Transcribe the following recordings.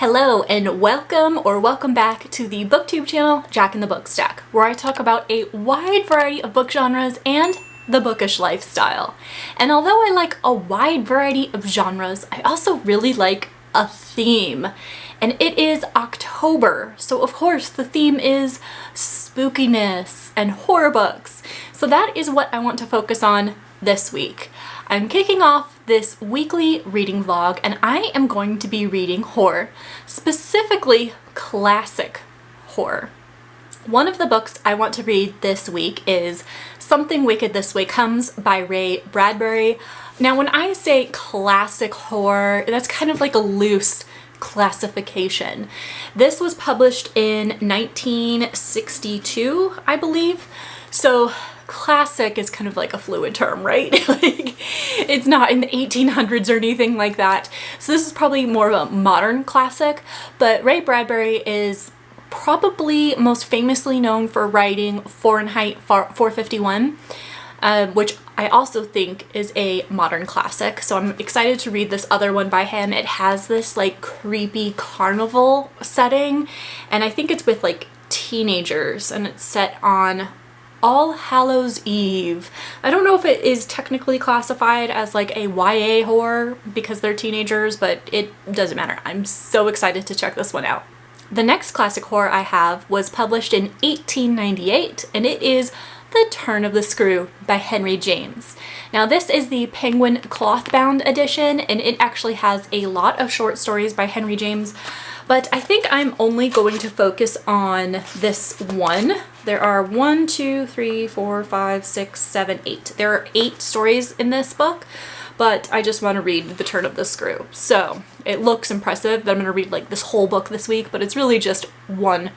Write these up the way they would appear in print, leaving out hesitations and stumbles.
Hello and welcome back to the BookTube channel, Jack in the Book Stack, where I talk about a wide variety of book genres and the bookish lifestyle. And although I like a wide variety of genres, I also really like a theme. And it is October, so of course the theme is spookiness and horror books. So that is what I want to focus on this week. I'm kicking off this weekly reading vlog and I am going to be reading horror, specifically classic horror. One of the books I want to read this week is Something Wicked This Way Comes by Ray Bradbury. Now when I say classic horror, that's kind of like a loose classification. This was published in 1962, I believe. So classic is kind of like a fluid term, right? Like, it's not in the 1800s or anything like that. So this is probably more of a modern classic, but Ray Bradbury is probably most famously known for writing Fahrenheit 451, which I also think is a modern classic. So I'm excited to read this other one by him. It has this like creepy carnival setting, and I think it's with like teenagers, and it's set on All Hallows Eve. I don't know if it is technically classified as like a YA horror because they're teenagers, but it doesn't matter. I'm so excited to check this one out. The next classic horror I have was published in 1898, and it is The Turn of the Screw by Henry James. Now this is the Penguin cloth-bound edition, and it actually has a lot of short stories by Henry James, but I think I'm only going to focus on this one. There are 1, 2, 3, 4, 5, 6, 7, 8. There are 8 stories in this book, but I just want to read The Turn of the Screw. So it looks impressive that I'm going to read like this whole book this week, but it's really just one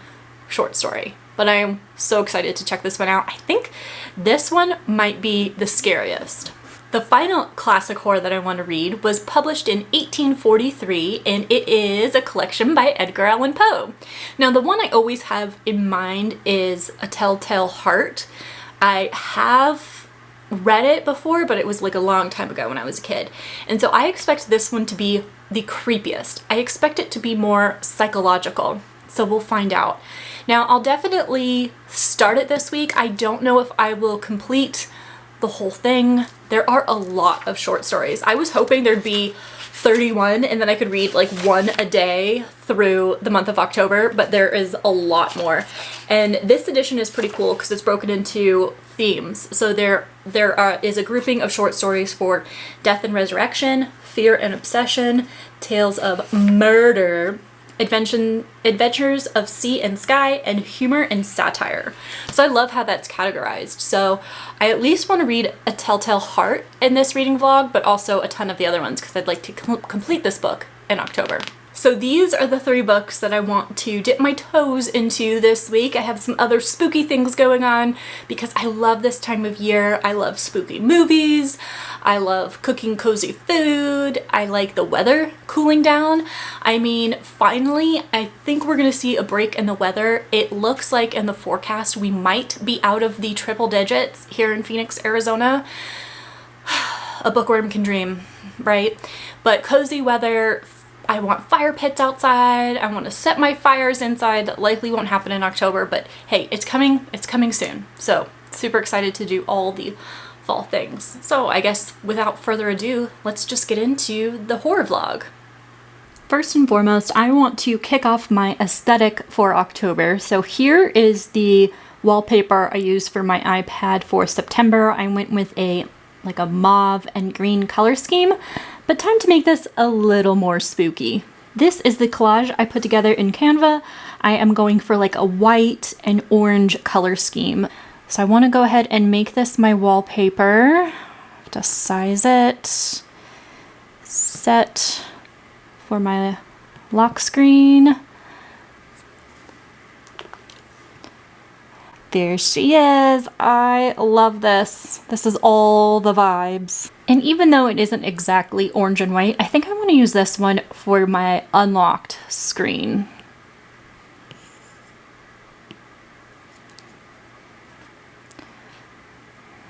short story. But I am so excited to check this one out. I think this one might be the scariest. The final classic horror that I want to read was published in 1843, and it is a collection by Edgar Allan Poe. Now the one I always have in mind is A Telltale Heart. I have read it before, but it was like a long time ago when I was a kid. And so I expect this one to be the creepiest. I expect it to be more psychological. So we'll find out. Now I'll definitely start it this week. I don't know if I will complete the whole thing. There are a lot of short stories. I was hoping there'd be 31 and then I could read like one a day through the month of October, but there is a lot more. And this edition is pretty cool because it's broken into themes. So there is a grouping of short stories for death and resurrection, fear and obsession, tales of murder, adventures of sea and sky, and humor and satire. So I love how that's categorized. So I at least want to read A Telltale Heart in this reading vlog, but also a ton of the other ones because I'd like to complete this book in October. So these are the 3 books that I want to dip my toes into this week. I have some other spooky things going on because I love this time of year. I love spooky movies. I love cooking cozy food. I like the weather cooling down. I mean, finally, I think we're gonna see a break in the weather. It looks like in the forecast we might be out of the triple digits here in Phoenix, Arizona. A bookworm can dream, right? But cozy weather. I want fire pits outside. I want to set my fires inside. That likely won't happen in October, but hey, it's coming soon. So super excited to do all the fall things. So I guess without further ado, let's just get into the horror vlog. First and foremost, I want to kick off my aesthetic for October. So here is the wallpaper I used for my iPad for September. I went with a mauve and green color scheme. But time to make this a little more spooky. This is the collage I put together in Canva. I am going for like a white and orange color scheme. So I want to go ahead and make this my wallpaper. I have to size it. Set for my lock screen. There she is. I love this. This is all the vibes. And even though it isn't exactly orange and white, I think I want to use this one for my unlocked screen.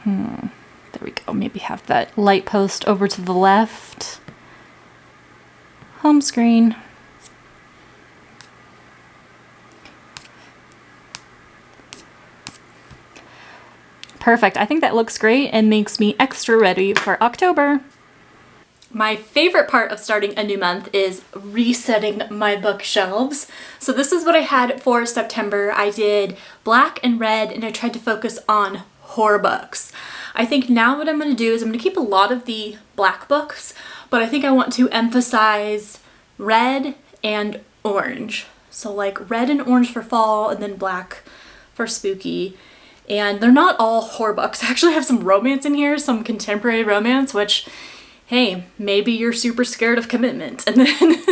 There we go. Maybe have that light post over to the left. Home screen. Perfect. I think that looks great and makes me extra ready for October. My favorite part of starting a new month is resetting my bookshelves. So this is what I had for September. I did black and red, and I tried to focus on horror books. I think now what I'm going to do is I'm going to keep a lot of the black books, but I think I want to emphasize red and orange. So like red and orange for fall, and then black for spooky. And they're not all horror books. I actually have some romance in here, some contemporary romance, which, hey, maybe you're super scared of commitment and then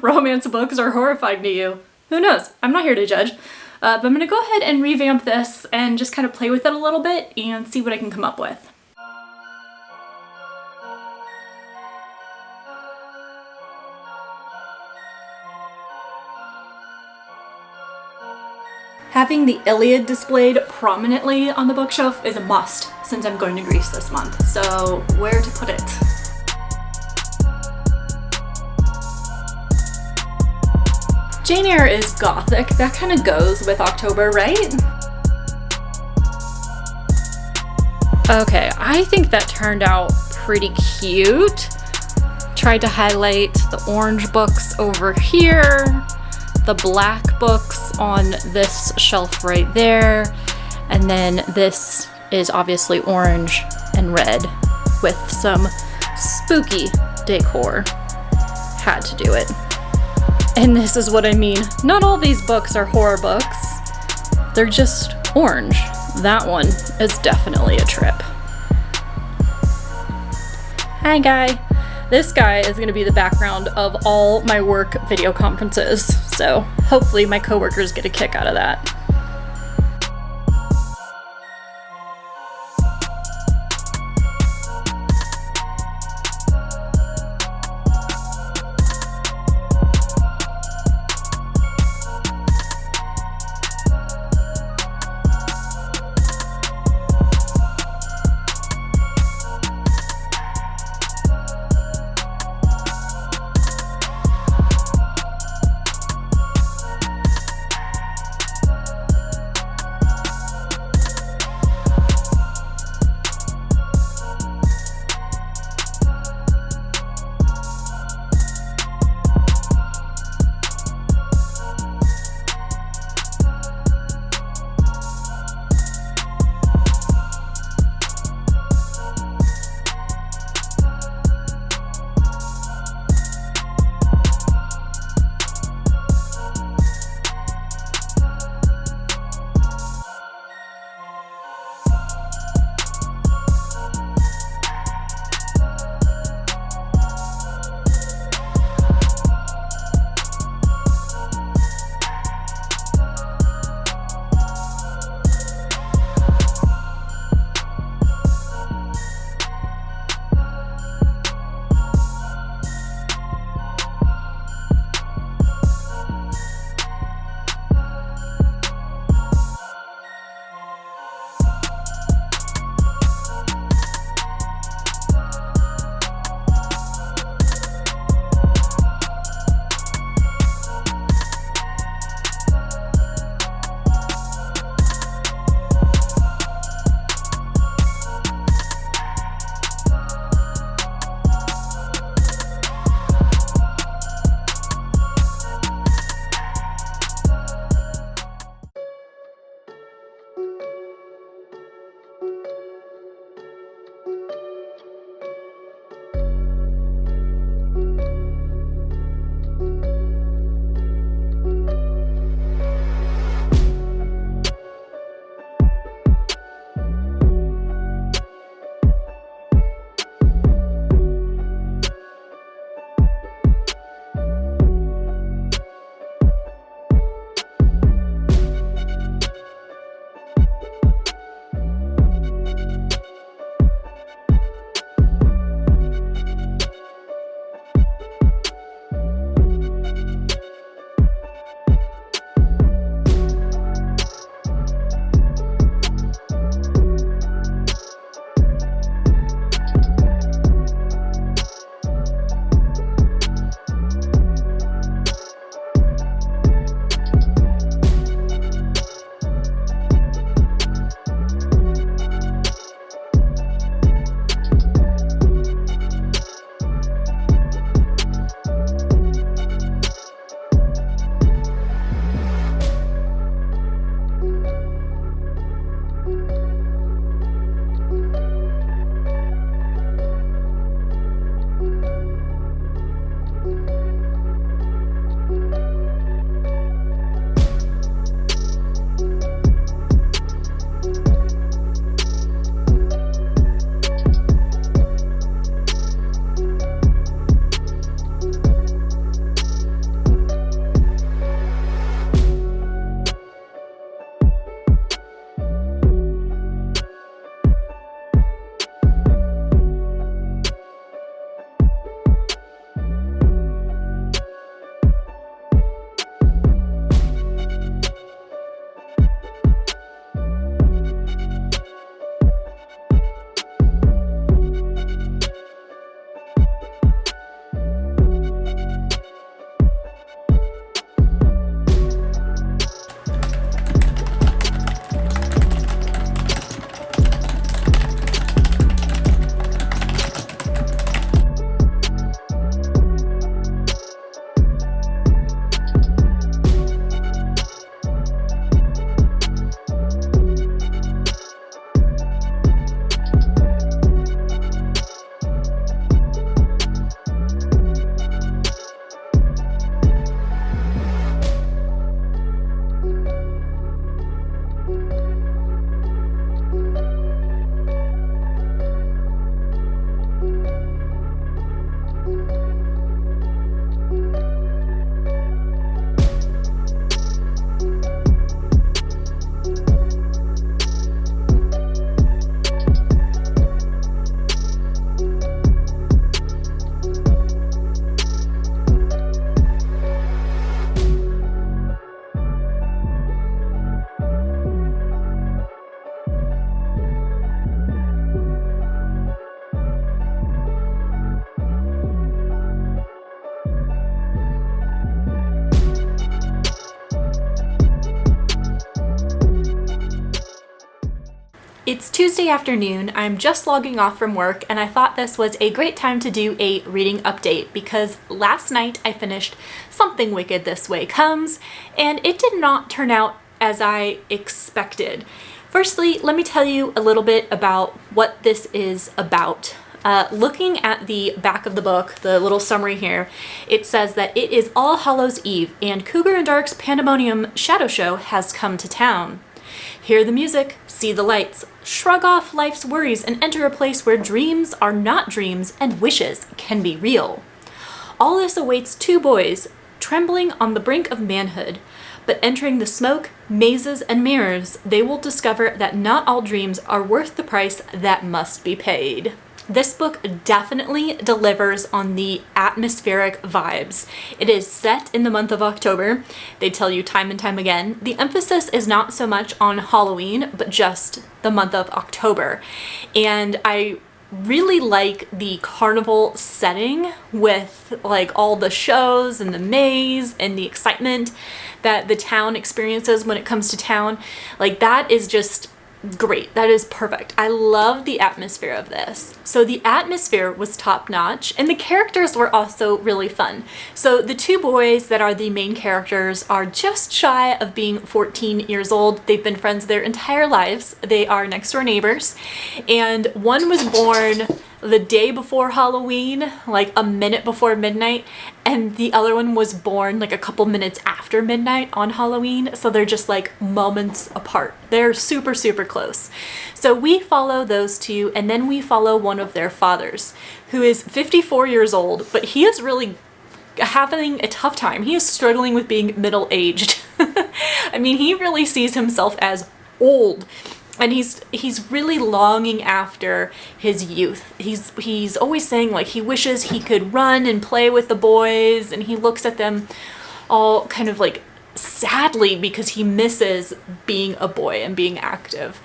romance books are horrifying to you. Who knows? I'm not here to judge. But I'm gonna go ahead and revamp this and just kind of play with it a little bit and see what I can come up with. Having the Iliad displayed prominently on the bookshelf is a must since I'm going to Greece this month. So where to put it? Jane Eyre is gothic. That kind of goes with October, right? Okay, I think that turned out pretty cute. Tried to highlight the orange books over here, the black books on this shelf right there, and then this is obviously orange and red with some spooky decor. Had to do it. And this is what I mean. Not all these books are horror books. They're just orange. That one is definitely a trip. Hi, guy. This guy is going to be the background of all my work video conferences, so hopefully my coworkers get a kick out of that. It's Tuesday afternoon, I'm just logging off from work, and I thought this was a great time to do a reading update because last night I finished Something Wicked This Way Comes, and it did not turn out as I expected. Firstly, let me tell you a little bit about what this is about. Looking at the back of the book, the little summary here, it says that it is All Hallows Eve, and Cougar and Dark's Pandemonium Shadow Show has come to town. Hear the music, see the lights, shrug off life's worries, and enter a place where dreams are not dreams and wishes can be real. All this awaits two boys, trembling on the brink of manhood. But entering the smoke, mazes, and mirrors, they will discover that not all dreams are worth the price that must be paid. This book definitely delivers on the atmospheric vibes. It is set in the month of October. They tell you time and time again. The emphasis is not so much on Halloween, but just the month of October. And I really like the carnival setting with like all the shows and the maze and the excitement that the town experiences when it comes to town. Like that is just great. That is perfect. I love the atmosphere of this. So the atmosphere was top notch and the characters were also really fun. So the two boys that are the main characters are just shy of being 14 years old. They've been friends their entire lives. They are next door neighbors, and one was born the day before Halloween, like a minute before midnight, and the other one was born like a couple minutes after midnight on Halloween, so they're just like moments apart. They're super, super close. So we follow those two, and then we follow one of their fathers, who is 54 years old, but he is really having a tough time. He is struggling with being middle-aged. I mean, he really sees himself as old. And he's really longing after his youth. He's always saying like he wishes he could run and play with the boys, and he looks at them all kind of like sadly because he misses being a boy and being active.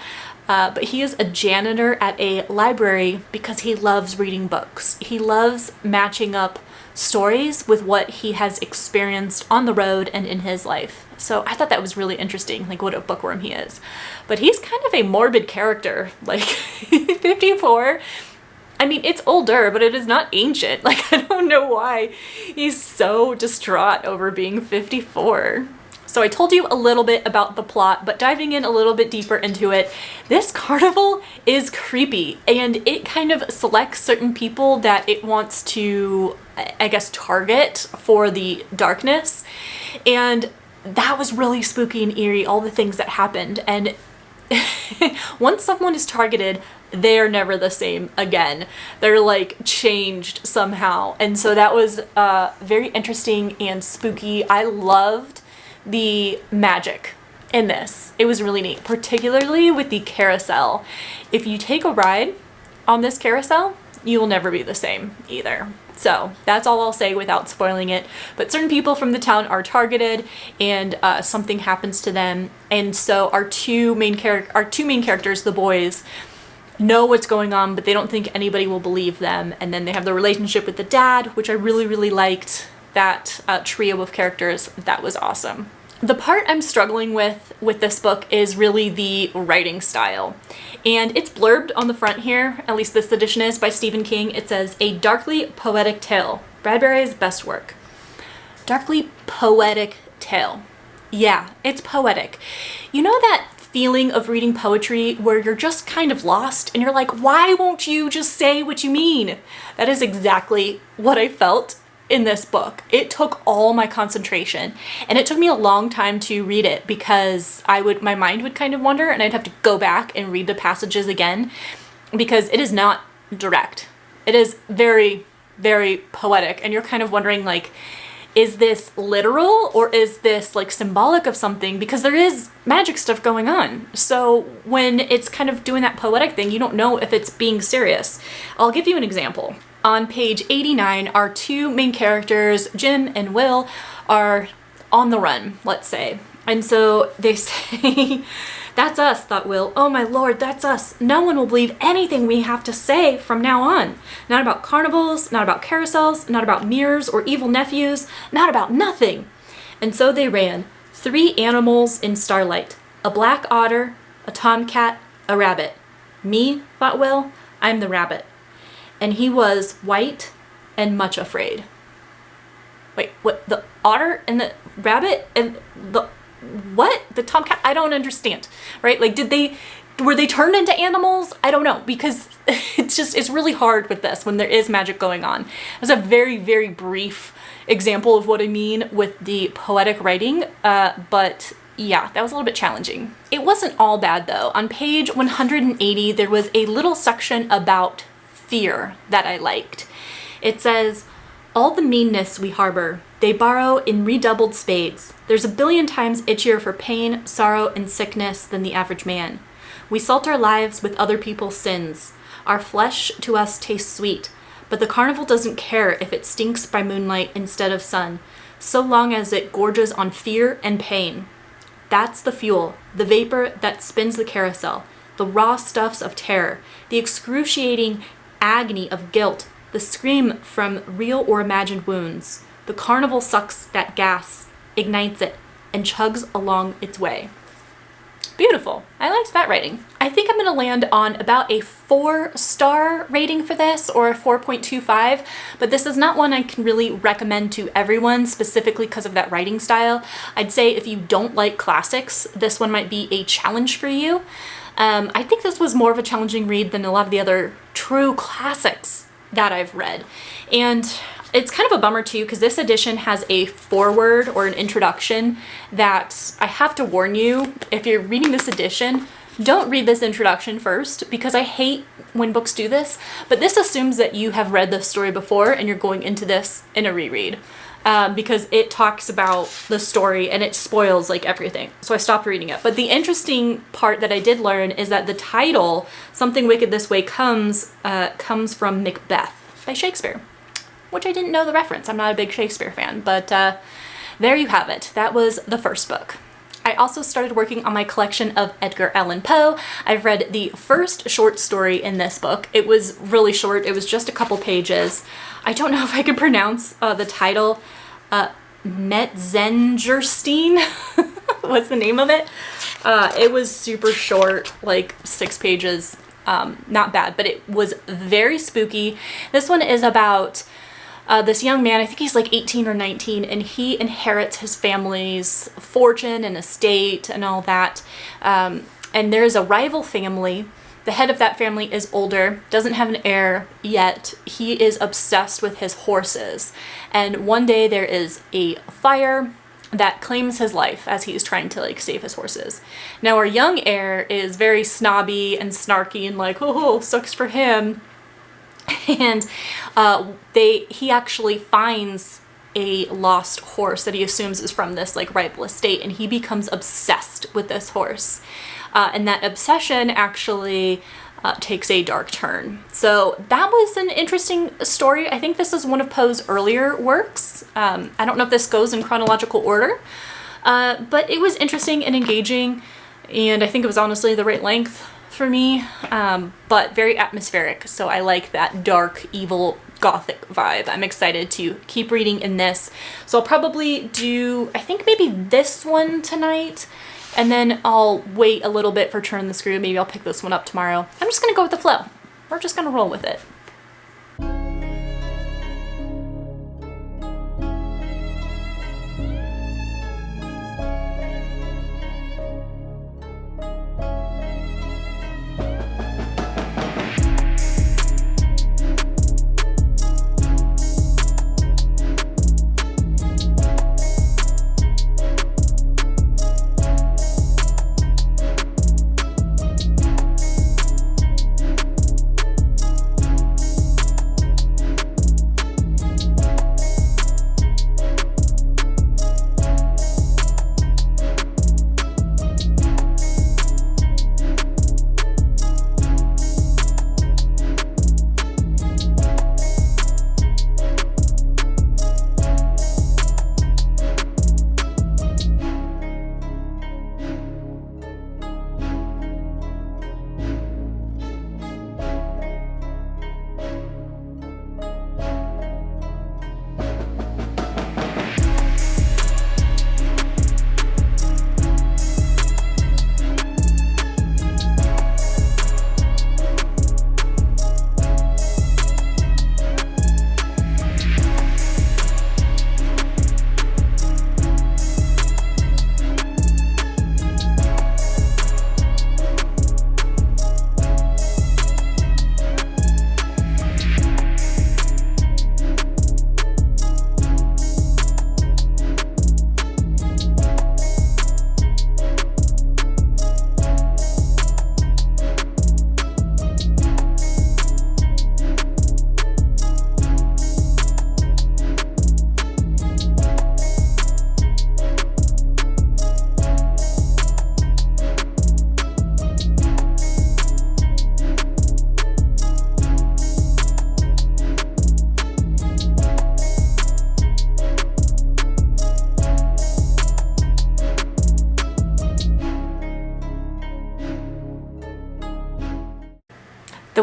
But he is a janitor at a library because he loves reading books. He loves matching up stories with what he has experienced on the road and in his life. So I thought that was really interesting, like what a bookworm he is. But he's kind of a morbid character, like 54. I mean, it's older, but it is not ancient. Like, I don't know why he's so distraught over being 54. So I told you a little bit about the plot, but diving in a little bit deeper into it, this carnival is creepy, and it kind of selects certain people that it wants to, I guess, target for the darkness. And that was really spooky and eerie, all the things that happened. And once someone is targeted, they're never the same again. They're like changed somehow. And so that was very interesting and spooky. I loved the magic in this. It was really neat, particularly with the carousel. If you take a ride on this carousel, you will never be the same either. So that's all I'll say without spoiling it. But certain people from the town are targeted, and something happens to them. And so our two main characters, the boys, know what's going on, but they don't think anybody will believe them. And then they have the relationship with the dad, which I really, really liked. That trio of characters, that was awesome. The part I'm struggling with this book is really the writing style. And it's blurbed on the front here, at least this edition is, by Stephen King. It says, "A darkly poetic tale. Bradbury's best work." Darkly poetic tale. Yeah, it's poetic. You know that feeling of reading poetry where you're just kind of lost and you're like, why won't you just say what you mean? That is exactly what I felt in this book. It took all my concentration, and it took me a long time to read it because my mind would kind of wander, and I'd have to go back and read the passages again because it is not direct. It is very, very poetic, and you're kind of wondering like, is this literal or is this like symbolic of something? Because there is magic stuff going on. So when it's kind of doing that poetic thing, you don't know if it's being serious. I'll give you an example. On page 89, our two main characters, Jim and Will, are on the run, let's say. And so they say, "That's us," thought Will. "Oh my lord, that's us. No one will believe anything we have to say from now on. Not about carnivals, not about carousels, not about mirrors or evil nephews, not about nothing." And so they ran, 3 animals in starlight, a black otter, a tomcat, a rabbit. Me, thought Will, I'm the rabbit. And he was white and much afraid. Wait, what? The otter and the rabbit and the what? The tomcat? I don't understand, right? Like, were they turned into animals? I don't know, because it's really hard with this when there is magic going on. There's a very, very brief example of what I mean with the poetic writing, but yeah, that was a little bit challenging. It wasn't all bad though. On page 180, there was a little section about fear that I liked. It says, all the meanness we harbor, they borrow in redoubled spades. There's a billion times itchier for pain, sorrow, and sickness than the average man. We salt our lives with other people's sins. Our flesh to us tastes sweet, but the carnival doesn't care if it stinks by moonlight instead of sun, so long as it gorges on fear and pain. That's the fuel, the vapor that spins the carousel, the raw stuffs of terror, the excruciating agony of guilt, the scream from real or imagined wounds. The carnival sucks that gas, ignites it, and chugs along its way. Beautiful. I liked that rating. I think I'm going to land on about a 4-star rating for this, or a 4.25, but this is not one I can really recommend to everyone, specifically because of that writing style. I'd say if you don't like classics, this one might be a challenge for you. I think this was more of a challenging read than a lot of the other true classics that I've read. And it's kind of a bummer too, because this edition has a foreword or an introduction that I have to warn you, if you're reading this edition, don't read this introduction first, because I hate when books do this, but this assumes that you have read this story before and you're going into this in a reread. Because it talks about the story and it spoils like everything. So I stopped reading it. But the interesting part that I did learn is that the title, Something Wicked This Way comes from Macbeth by Shakespeare, which I didn't know the reference. I'm not a big Shakespeare fan, but there you have it. That was the first book. I also started working on my collection of Edgar Allan Poe. I've read the first short story in this book. It was really short. It was just a couple pages. I don't know if I could pronounce the title. Metzengerstein was the name of it. It was super short, like 6 pages. Not bad, but it was very spooky. This one is about this young man, I think he's like 18 or 19, and he inherits his family's fortune and estate and all that. And there's a rival family. The head of that family is older, doesn't have an heir yet. He is obsessed with his horses. And one day there is a fire that claims his life as he's trying to like save his horses. Now our young heir is very snobby and snarky and like, oh, sucks for him. And he actually finds a lost horse that he assumes is from this like rival estate, and he becomes obsessed with this horse. And that obsession actually takes a dark turn. So that was an interesting story. I think this is one of Poe's earlier works. I don't know if this goes in chronological order, but it was interesting and engaging, and I think it was honestly the right length for me, but very atmospheric. So I like that dark, evil, gothic vibe. I'm excited to keep reading in this. So I'll probably do, I think maybe this one tonight, and then I'll wait a little bit for Turn the Screw. Maybe I'll pick this one up tomorrow. I'm just gonna go with the flow. We're just gonna roll with it.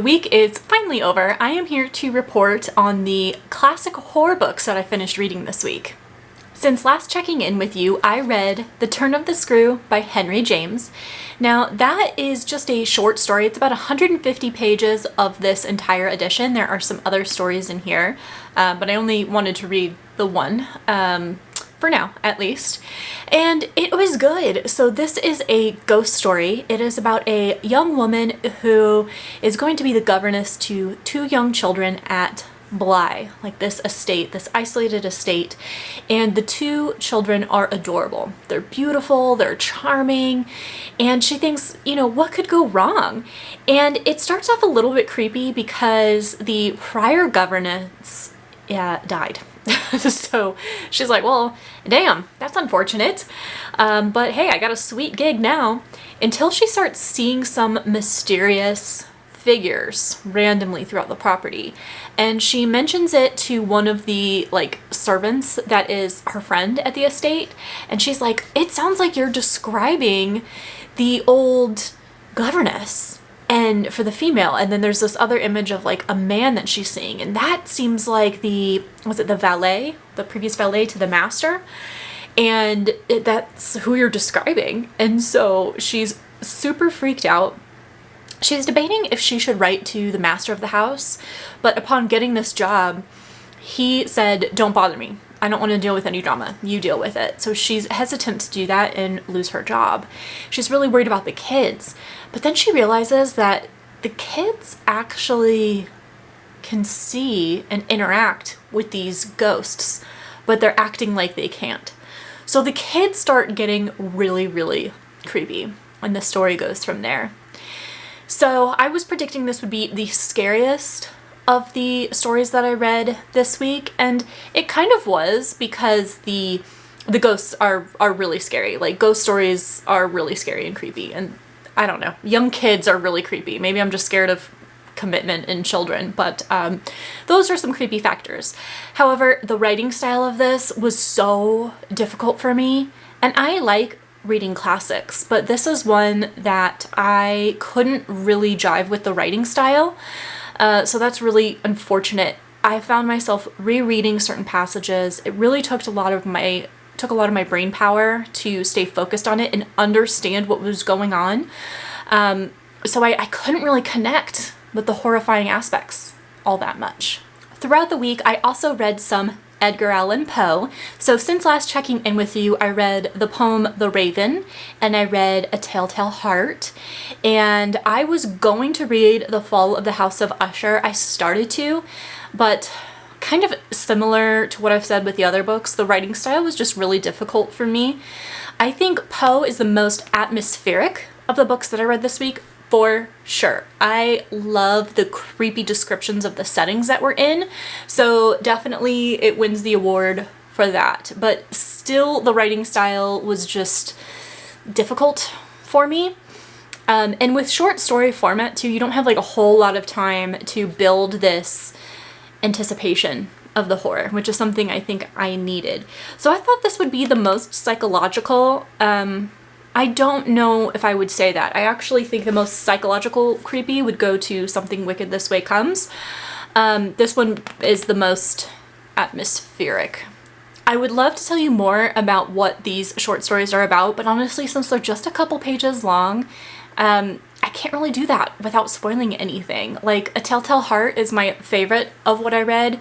The week is finally over. I am here to report on the classic horror books that I finished reading this week. Since last checking in with you, I read The Turn of the Screw by Henry James. Now, that is just a short story. It's about 150 pages of this entire edition. There are some other stories in here, but I only wanted to read the one, for now, at least. And it was good. So this is a ghost story. It is about a young woman who is going to be the governess to two young children at Bly, like this estate, this isolated estate, and the two children are adorable. They're beautiful, they're charming, and she thinks, you know, what could go wrong? And it starts off a little bit creepy because the prior governess died. So she's like, well, damn, that's unfortunate. But hey, I got a sweet gig now. Until she starts seeing some mysterious figures randomly throughout the property. And she mentions it to one of the servants that is her friend at the estate. And she's like, it sounds like you're describing the old governess. And for the female, and then there's this other image of a man that she's seeing, and that seems like the valet, the previous valet to the master, and that's who you're describing. And so she's super freaked out. She's debating if she should write to the master of the house, but upon getting this job, he said, don't bother me. I don't want to deal with any drama. You deal with it. So she's hesitant to do that and lose her job. She's really worried about the kids. But then she realizes that the kids actually can see and interact with these ghosts, but they're acting like they can't. So the kids start getting really, really creepy, and the story goes from there. So I was predicting this would be the scariest of the stories that I read this week, and it kind of was, because the ghosts are really scary. Ghost stories are really scary and creepy, and I don't know, young kids are really creepy. Maybe I'm just scared of commitment in children, but those are some creepy factors. However, the writing style of this was so difficult for me, and I like reading classics, but this is one that I couldn't really jive with the writing style. So that's really unfortunate. I found myself rereading certain passages. It really took a lot of my brain power to stay focused on it and understand what was going on. So I couldn't really connect with the horrifying aspects all that much. Throughout the week, I also read some Edgar Allan Poe. So since last checking in with you, I read the poem The Raven, and I read A Telltale Heart, and I was going to read The Fall of the House of Usher. I started to, but kind of similar to what I've said with the other books, the writing style was just really difficult for me. I think Poe is the most atmospheric of the books that I read this week, for sure. I love the creepy descriptions of the settings that we're in, so definitely it wins the award for that. But still, the writing style was just difficult for me. And with short story format too, you don't have a whole lot of time to build this anticipation of the horror, which is something I think I needed. So I thought this would be the most psychological. I don't know if I would say that. I actually think the most psychological creepy would go to Something Wicked This Way Comes. This one is the most atmospheric. I would love to tell you more about what these short stories are about, but honestly, since they're just a couple pages long, I can't really do that without spoiling anything. A Telltale Heart is my favorite of what I read,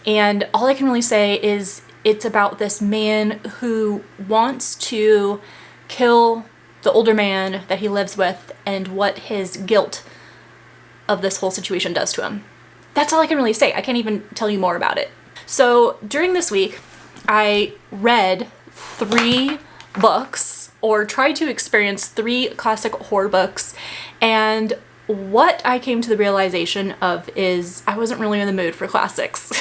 and all I can really say is it's about this man who wants to kill the older man that he lives with and what his guilt of this whole situation does to him. That's all I can really say. I can't even tell you more about it. So during this week, I read 3 books, or tried to experience 3 classic horror books, and what I came to the realization of is I wasn't really in the mood for classics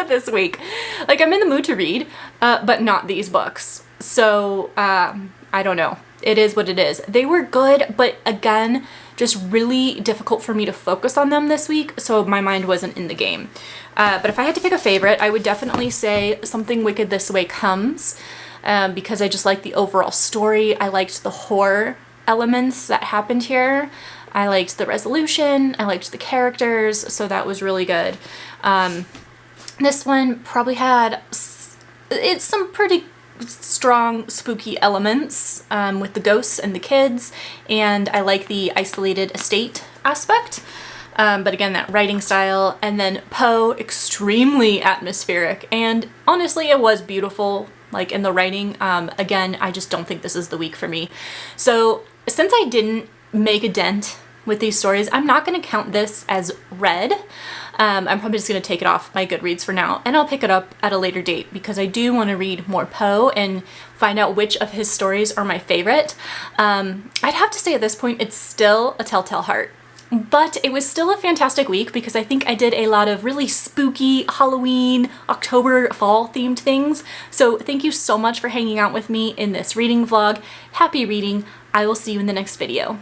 this week. I'm in the mood to read, but not these books. So I don't know. It is what it is. They were good, but again, just really difficult for me to focus on them this week, so my mind wasn't in the game. But if I had to pick a favorite, I would definitely say Something Wicked This Way Comes, because I just liked the overall story. I liked the horror elements that happened here. I liked the resolution, I liked the characters, so that was really good. This one probably had some pretty strong spooky elements with the ghosts and the kids, and I like the isolated estate aspect. But again, that writing style. And then Poe, extremely atmospheric, and honestly it was beautiful, like in the writing. Again, I just don't think this is the week for me. So since I didn't make a dent with these stories, I'm not going to count this as read. I'm probably just going to take it off my GoodReads for now, and I'll pick it up at a later date because I do want to read more Poe and find out which of his stories are my favorite. I'd have to say at this point it's still A Telltale Heart. But it was still a fantastic week because I think I did a lot of really spooky Halloween, October, fall themed things. So thank you so much for hanging out with me in this reading vlog. Happy reading. I will see you in the next video.